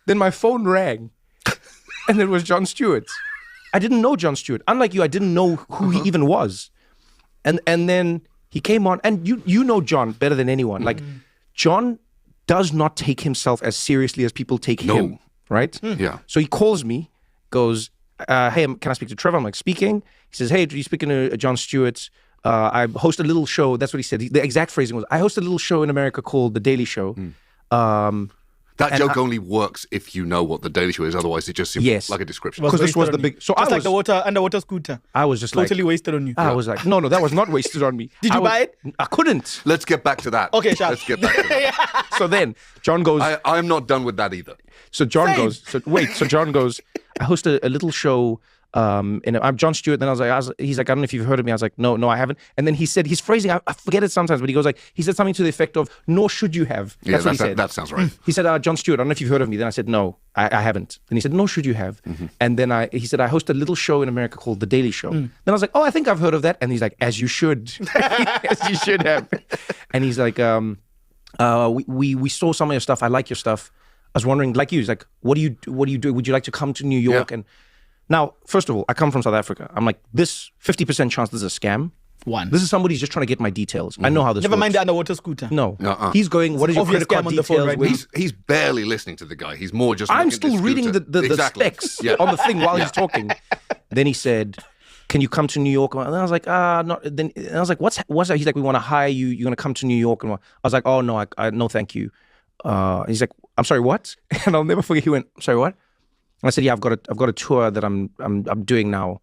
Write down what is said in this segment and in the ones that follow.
Then my phone rang, and it was John Stewart. I didn't know John Stewart. Unlike you, I didn't know who he even was. And then he came on, and you know John better than anyone. Like, John does not take himself as seriously as people take him, right? Yeah. So he calls me, goes, hey, can I speak to Trevor? I'm like, speaking. He says, hey, are you speaking to John Stewart? I host a little show. That's what he said. The exact phrasing was, I host a little show in America called The Daily Show. That joke only works if you know what The Daily Show is. Otherwise, it just seems like a description. Because this was the big... So just like the underwater scooter. I was just totally wasted on you. I was like, no, that was not wasted on me. Did you buy it? I couldn't. Let's get back to that. Okay, sure. Let's get back to that. So then, John goes... I'm not done with that either. So John goes... So John goes, I host a little show... and I'm John Stewart. Then he's like, I don't know if you've heard of me. I was like, no, I haven't. And then he said, his phrasing, I forget it sometimes, but he goes like, he said something to the effect of, nor should you have. That's what he said. That sounds right. He said, John Stewart, I don't know if you've heard of me. Then I said, no, I haven't. And he said, no, should you have? And then he said, I host a little show in America called The Daily Show. Then I was like, oh, I think I've heard of that. And he's like, as you should. As you should have. And he's like, we saw some of your stuff. I like your stuff. I was wondering, like you, he's like, what do you do? Would you like to come to New York? Yeah. And now, first of all, I come from South Africa. I'm like, this 50% chance this is a scam. This is somebody who's just trying to get my details. I know how this works. Never mind the underwater scooter. No. He's going, what is your credit card details? Phone, right? He's barely listening to the guy. He's more just... I'm still reading the specs on the thing while he's talking. Then he said, can you come to New York? And I was like, not. Then I was like, what's that? He's like, we want to hire you. You're going to come to New York. And I was like, oh, no, no, thank you. He's like, I'm sorry, what? And I'll never forget. He went, I'm sorry, what? And I said, yeah, I've got a tour that I'm doing now.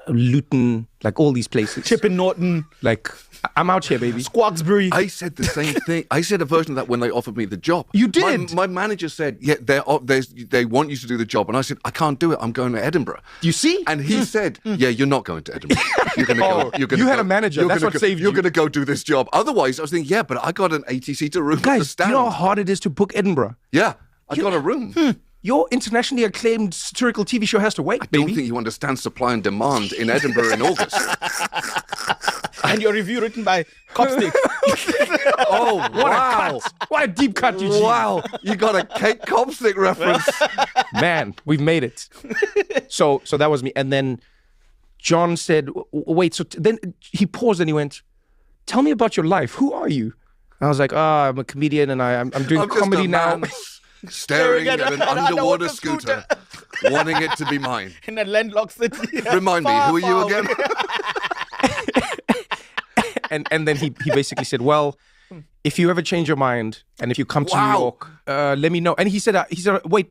Luton, like all these places. Chipping Norton. Like, I'm out here, baby. Squawksbury. I said the same thing. I said a version of that when they offered me the job. You did? My manager said, yeah, they want you to do the job. And I said, I can't do it. I'm going to Edinburgh. You see? And he said, yeah, you're not going to Edinburgh. You're going to go. You had a manager. That's what saved you. You're going to go do this job. Otherwise, I was thinking, yeah, but I got an 80-seater room at the Guys, stand. you know how hard it is to book Edinburgh? Yeah, I got a room. Your internationally acclaimed satirical TV show has to wait, baby. I don't think you understand supply and demand in Edinburgh in August. And your review written by Copstick. Oh, What a cut. What a deep cut, Eugene. Wow, you got a Kate Copstick reference. Man, we've made it. So that was me. And then John said, wait, so then he paused and he went, tell me about your life. Who are you? And I was like, I'm a comedian and I'm doing comedy now. Staring at an underwater scooter, wanting it to be mine. In a landlocked city. Remind me, who are you again? and then he basically said, well, if you ever change your mind and if you come to New York, let me know. And he said, wait,